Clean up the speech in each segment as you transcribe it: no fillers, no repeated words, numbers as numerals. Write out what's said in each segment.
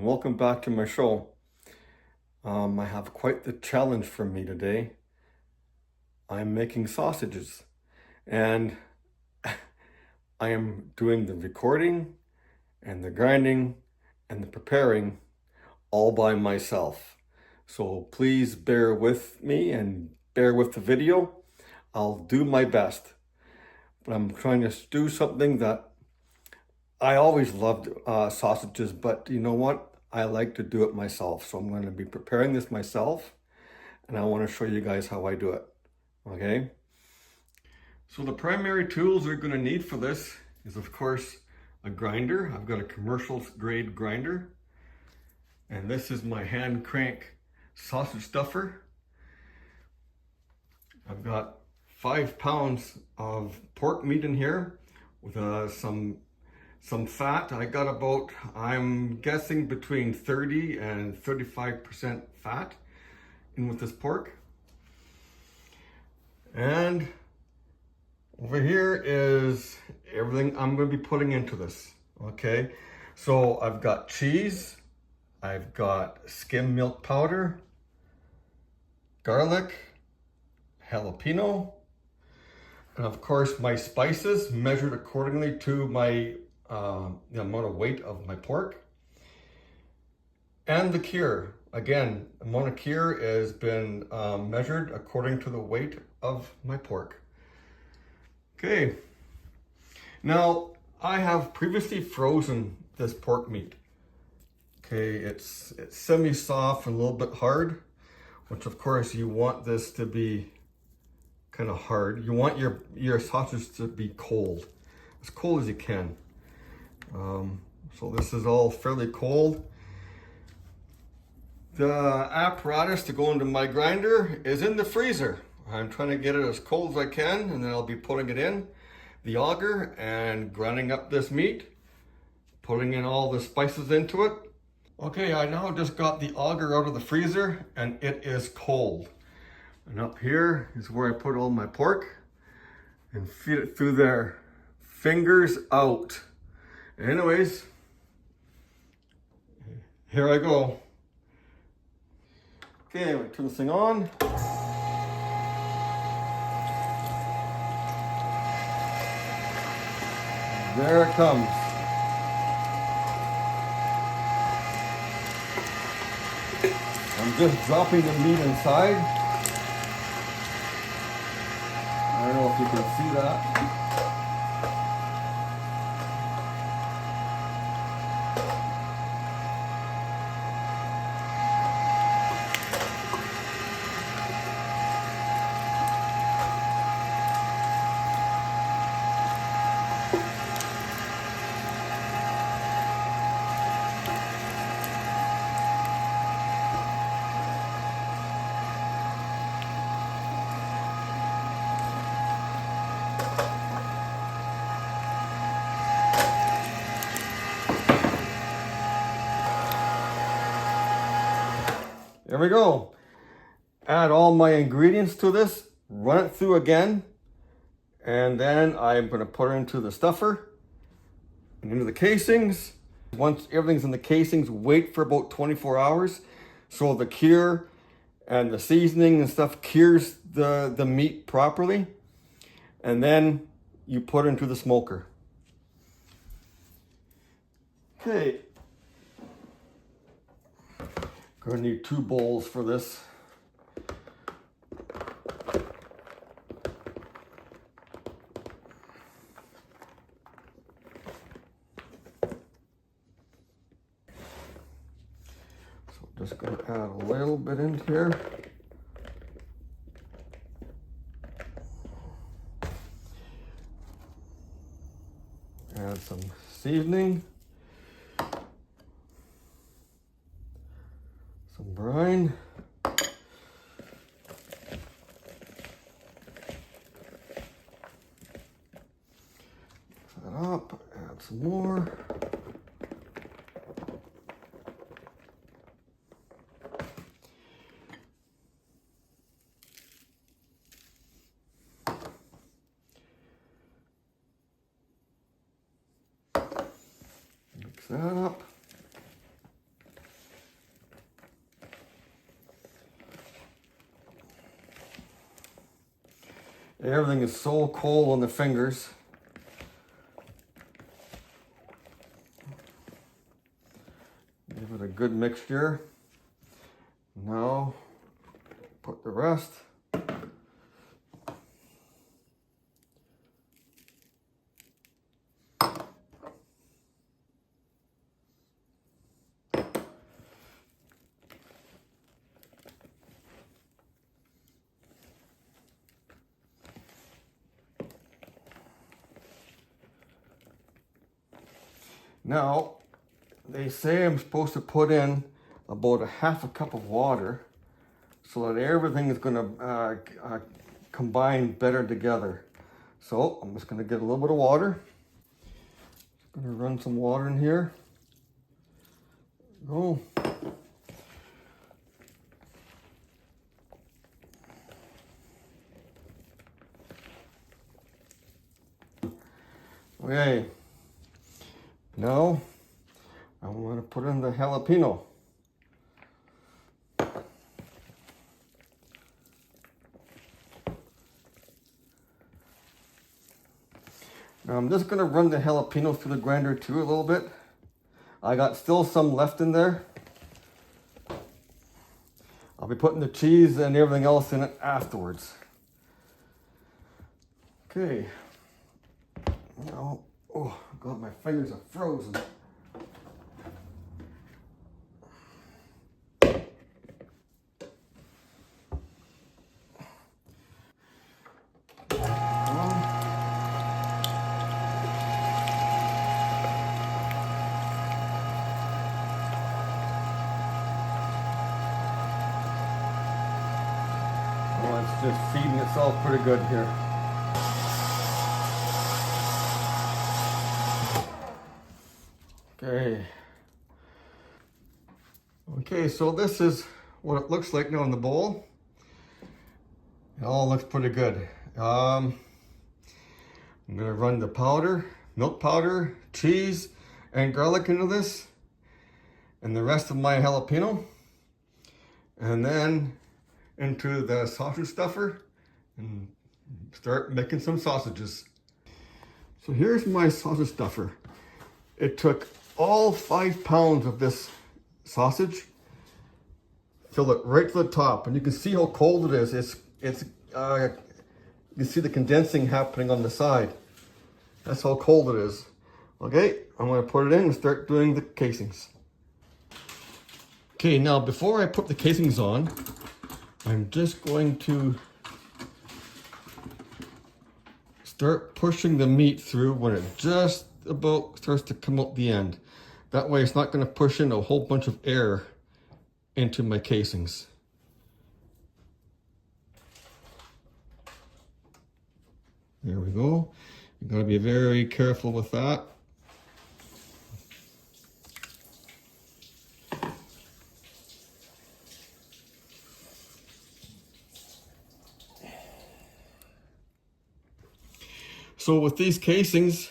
welcome back to my show. I have quite the challenge for me today. I'm making sausages and I am doing the recording and the grinding and the preparing all by myself. So please bear with me and bear with the video. I'll do my best, but I'm trying to do something that I always loved sausages, but you know what? I like to do it myself. So I'm going to be preparing this myself and I want to show you guys how I do it. Okay? So the primary tools you're going to need for this is, of course, a grinder. I've got a commercial grade grinder. And this is my hand crank sausage stuffer. I've got 5 pounds of pork meat in here with some fat. I got about, I'm guessing, between 30 and 35% fat in with this pork. And over here is everything I'm going to be putting into this. Okay, so I've got cheese, I've got skim milk powder, garlic, jalapeno, and of course my spices measured accordingly to my the amount of weight of my pork. And the cure, again, the amount of cure has been measured according to the weight of my pork. Okay, now I have previously frozen this pork meat. Okay, it's semi-soft and a little bit hard, which of course you want this to be kind of hard. You want your sausage to be cold, as cold as you can. So this is all fairly cold. The apparatus to go into my grinder is in the freezer. I'm trying to get it as cold as I can, and then I'll be putting it in the auger and grinding up this meat, putting in all the spices into it. Okay, I now just got the auger out of the freezer and it is cold. And up here is where I put all my pork and feed it through there. Fingers out. Anyways, here I go. Okay, I'm gonna turn this thing on. There it comes. I'm just dropping the meat inside. I don't know if you can see that. There we go. Add all my ingredients to this, run it through again, and then I'm going to put it into the stuffer and into the casings. Once everything's in the casings, wait for about 24 hours so the cure and the seasoning and stuff cures the meat properly, and then you put it into the smoker. Okay. Gonna need 2 bowls for this. So just gonna add a little bit in here. Add some seasoning. Some brine. Mix that up, add some more. Mix that up. Everything is so cold on the fingers. Give it a good mixture. Now, put the rest. Now, they say I'm supposed to put in about a half a cup of water so that everything is going to combine better together. So I'm just going to get a little bit of water. Just going to run some water in here. Go. Okay. Now I'm going to put in the jalapeno. Now I'm just going to run the jalapeno through the grinder too a little bit. I got still some left in there. I'll be putting the cheese and everything else in it afterwards. Okay. Now, oh God, my fingers are frozen. It's just feeding itself pretty good here. Okay. Okay, so this is what it looks like now in the bowl. It all looks pretty good. I'm gonna run the powder, milk powder, cheese, and garlic into this, and the rest of my jalapeno, and then into the sausage stuffer and start making some sausages. So here's my sausage stuffer. It took all 5 pounds of this sausage, filled it right to the top, and you can see how cold it is. You can see the condensing happening on the side. That's how cold it is. Okay, I'm gonna put it in and start doing the casings. Okay, now before I put the casings on, I'm just going to start pushing the meat through when it just about starts to come out the end. That way it's not going to push in a whole bunch of air into my casings. There we go. You got to be very careful with that. So with these casings,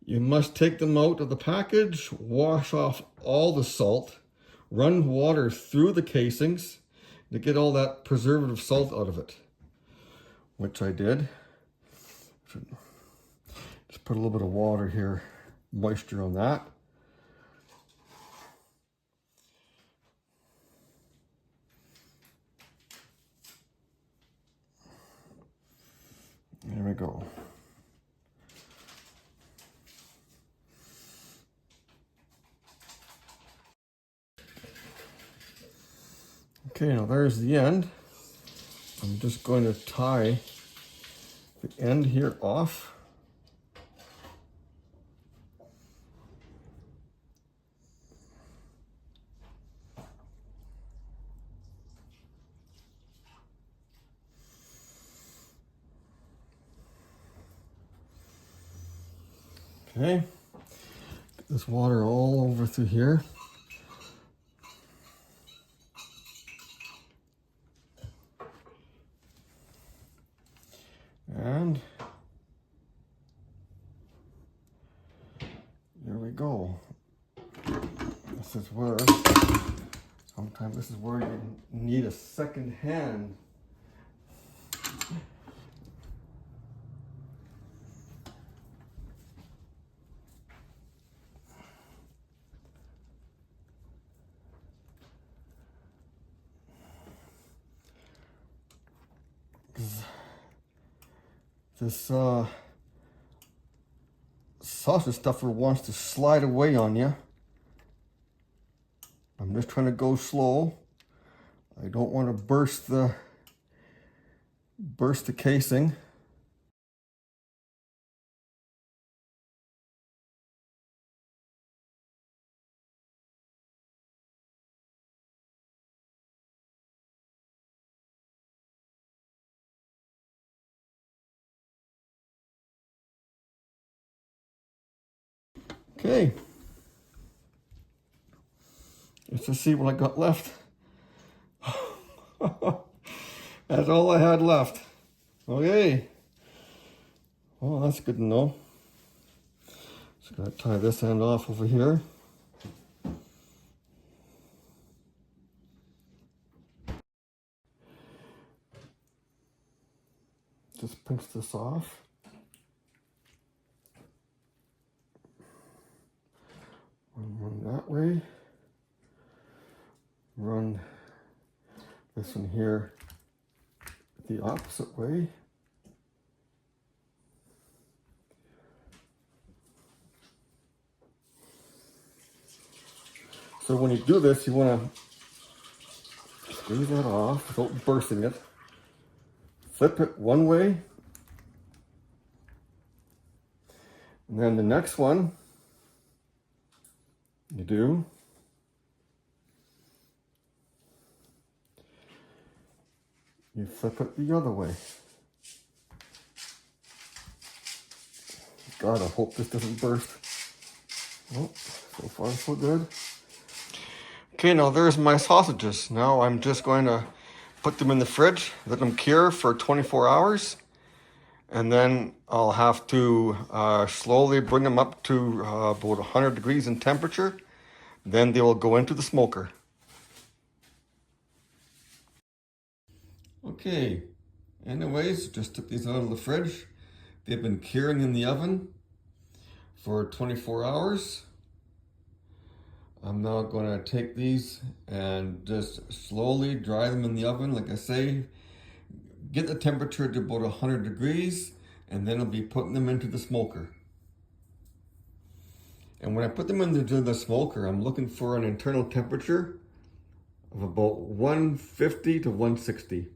you must take them out of the package, wash off all the salt, run water through the casings to get all that preservative salt out of it, which I did. Just put a little bit of water here, moisture on that. There we go. Okay, now there's the end. I'm just going to tie the end here off. Okay, get this water all over through here. And there we go. This is where, sometimes this is where you need a second hand. this sausage stuffer wants to slide away on you. I'm just trying to go slow. I don't want to burst the casing. Okay. Let's just see what I got left. That's all I had left. Okay. Well, that's good to know. Just gotta tie this end off over here. Just pinch this off. Run that way. Run this one here the opposite way. So when you do this, you want to squeeze that off without bursting it. Flip it one way. And then the next one, you flip it the other way. God, I hope this doesn't burst. Oh, so far so good. Okay, now there's my sausages. Now I'm just going to put them in the fridge, let them cure for 24 hours. And then I'll have to slowly bring them up to about 100 degrees in temperature. Then they will go into the smoker. Okay, anyways, just took these out of the fridge. They've been curing in the oven for 24 hours. I'm now going to take these and just slowly dry them in the oven. Like I say, get the temperature to about 100 degrees, and then I'll be putting them into the smoker. And when I put them into the smoker, I'm looking for an internal temperature of about 150 to 160.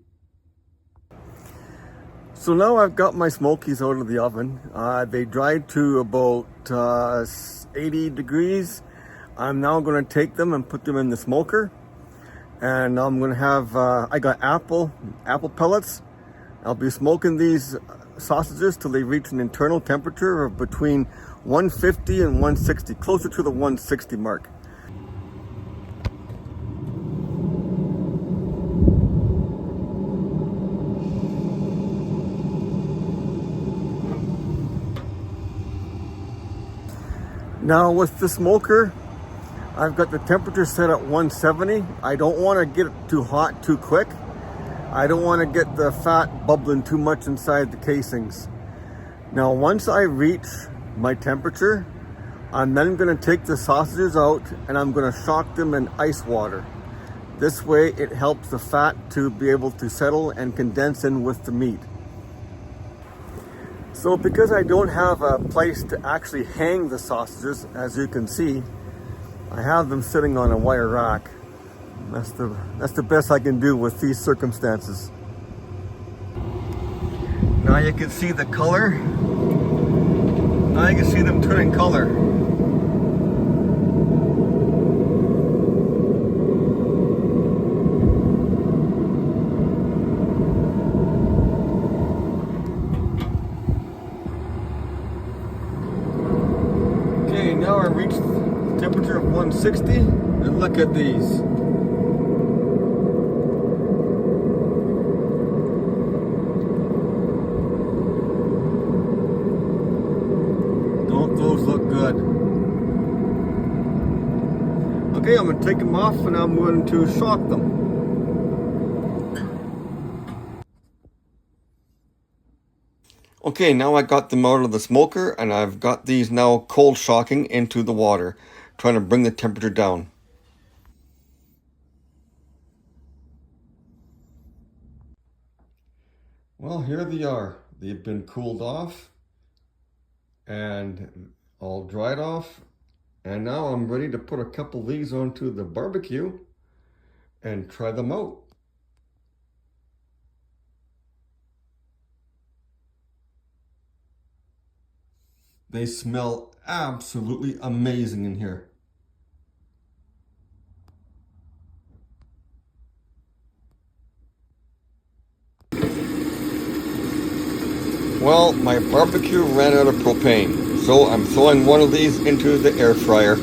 So now I've got my smokies out of the oven. They dried to about 80 degrees. I'm now going to take them and put them in the smoker. And I'm going to have, I got apple pellets. I'll be smoking these sausages till they reach an internal temperature of between 150 and 160, closer to the 160 mark. Now with the smoker, I've got the temperature set at 170. I don't want to get it too hot too quick. I don't want to get the fat bubbling too much inside the casings. Now once I reach my temperature, I'm then going to take the sausages out and I'm going to shock them in ice water. This way it helps the fat to be able to settle and condense in with the meat. So because I don't have a place to actually hang the sausages, as you can see, I have them sitting on a wire rack. That's the best I can do with these circumstances. Now you can see the color. Now you can see them turning color. Okay, now I reached the temperature of 160, and look at these. Don't those look good? Okay, I'm going to take them off and I'm going to shock them. Okay, now I got them out of the smoker and I've got these now cold shocking into the water, trying to bring the temperature down. Well, here they are. They've been cooled off and all dried off. And now I'm ready to put a couple of these onto the barbecue and try them out. They smell absolutely amazing in here. Well, my barbecue ran out of propane, so I'm throwing one of these into the air fryer.